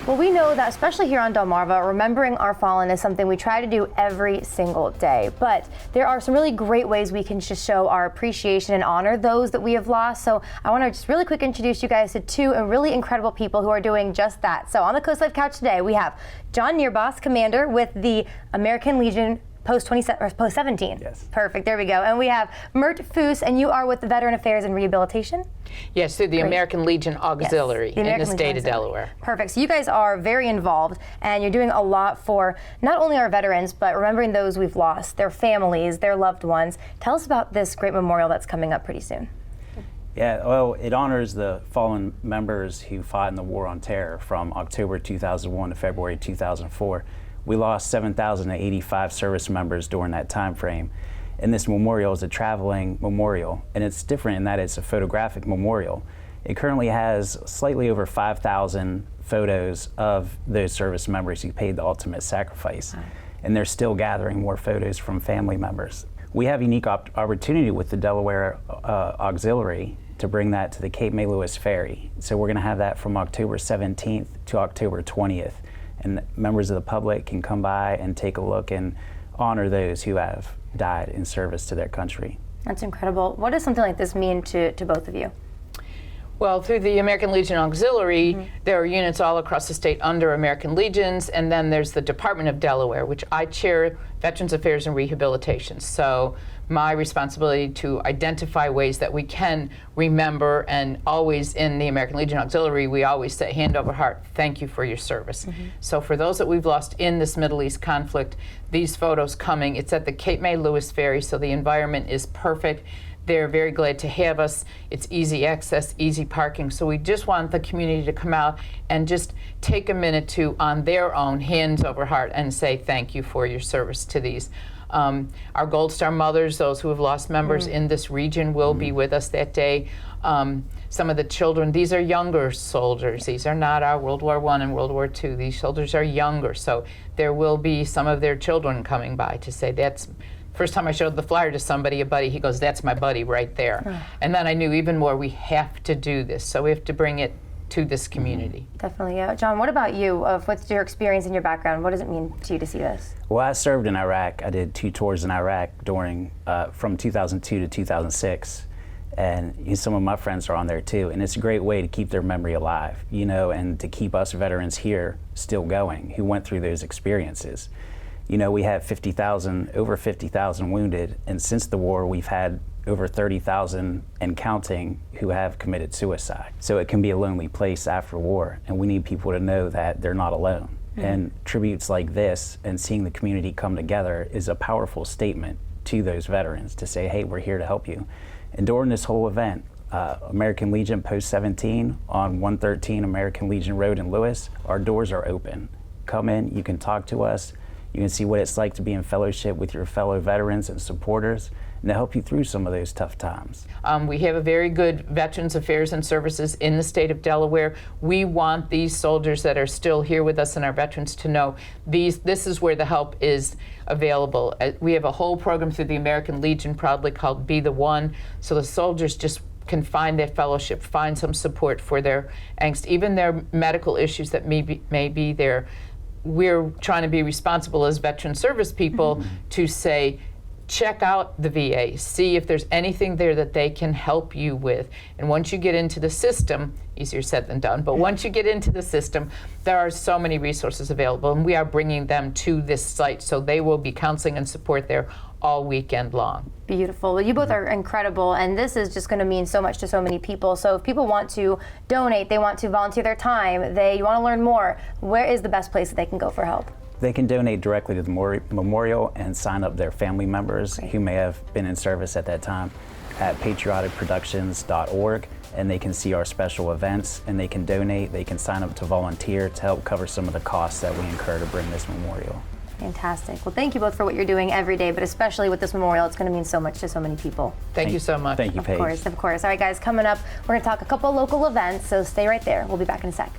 Well, we know that, especially here on Delmarva, remembering our fallen is something we try to do every single day. But there are some really great ways we can just show our appreciation and honor those that we have lost. So I want to just really quick introduce you guys to two really incredible people who are doing just that. So on the CoastLife couch today, we have John Nearboss, Commander with the American Legion Post 17. Yes. Perfect. There we go. And we have Mert Foos, and you are with the Veteran Affairs and Rehabilitation. Yes, through the American Legion Auxiliary in the state of Delaware. Perfect. So you guys are very involved, and you're doing a lot for not only our veterans, but remembering those we've lost, their families, their loved ones. Tell us about this great memorial that's coming up pretty soon. Yeah, well, it honors the fallen members who fought in the War on Terror from October 2001 to February 2004. We lost 7,085 service members during that time frame. And this memorial is a traveling memorial, and it's different in that it's a photographic memorial. It currently has slightly over 5,000 photos of those service members who paid the ultimate sacrifice. And they're still gathering more photos from family members. We have a unique opportunity with the Delaware Auxiliary to bring that to the Cape May Lewis Ferry. So we're gonna have that from October 17th to October 20th. And members of the public can come by and take a look and honor those who have died in service to their country. That's incredible. What does something like this mean to both of you? Well, through the American Legion Auxiliary, there are units all across the state under American Legions, and then there's the Department of Delaware, which I chair Veterans Affairs and Rehabilitation. So my responsibility to identify ways that we can remember, and always in the American Legion Auxiliary, we always say, hand over heart, thank you for your service. So for those that we've lost in this Middle East conflict, these photos coming, it's at the Cape May Lewis Ferry, so the environment is perfect. They're very glad to have us. It's easy access, easy parking. So we just want the community to come out and just take a minute to, on their own, hands over heart, and say thank you for your service to these. Our Gold Star mothers, those who have lost members in this region, will be with us that day. Some of the children, these are younger soldiers. These are not our World War I and World War II. These soldiers are younger. So there will be some of their children coming by to say, that's, first time I showed the flyer to somebody, a buddy, he goes, that's my buddy right there. And then I knew even more, we have to do this. So we have to bring it to this community. Definitely. John, what about you? With your experience and your background, what does it mean to you to see this? Well, I served in Iraq. I did 2 tours in Iraq during, from 2002 to 2006. And some of my friends are on there too. And it's a great way to keep their memory alive, you know, and to keep us veterans here still going, who went through those experiences. You know, we have over 50,000 wounded, and since the war, we've had over 30,000 and counting who have committed suicide. So it can be a lonely place after war, and we need people to know that they're not alone. And tributes like this and seeing the community come together is a powerful statement to those veterans to say, hey, we're here to help you. And during this whole event, American Legion Post 17 on 113 American Legion Road in Lewis, our doors are open. Come in, you can talk to us. You can see what it's like to be in fellowship with your fellow veterans and supporters, and to help you through some of those tough times. We have a very good Veterans Affairs and Services in the state of Delaware. We want these soldiers that are still here with us and our veterans to know this is where the help is available. We have a whole program through the American Legion proudly called Be the One, so the soldiers just can find that fellowship, find some support for their angst, even their medical issues that may be there. We're trying to be responsible as veteran service people to say, check out the VA, see if there's anything there that they can help you with. And once you get into the system, easier said than done, but once you get into the system, there are so many resources available, and we are bringing them to this site, so they will be counseling and support there all weekend long. Beautiful. Well, you both are incredible, and this is just going to mean so much to so many people. So if people want to donate, they want to volunteer their time, they want to learn more, where is the best place that they can go for help? They can donate directly to the memorial and sign up their family members who may have been in service at that time at patrioticproductions.org, and they can see our special events, and they can donate, they can sign up to volunteer to help cover some of the costs that we incur to bring this memorial. Fantastic. Well, thank you both for what you're doing every day, but especially with this memorial, it's going to mean so much to so many people. Thank you so much. Thank you, Paige. Of course, of course. All right, guys, coming up, we're going to talk a couple local events, so stay right there. We'll be back in a sec.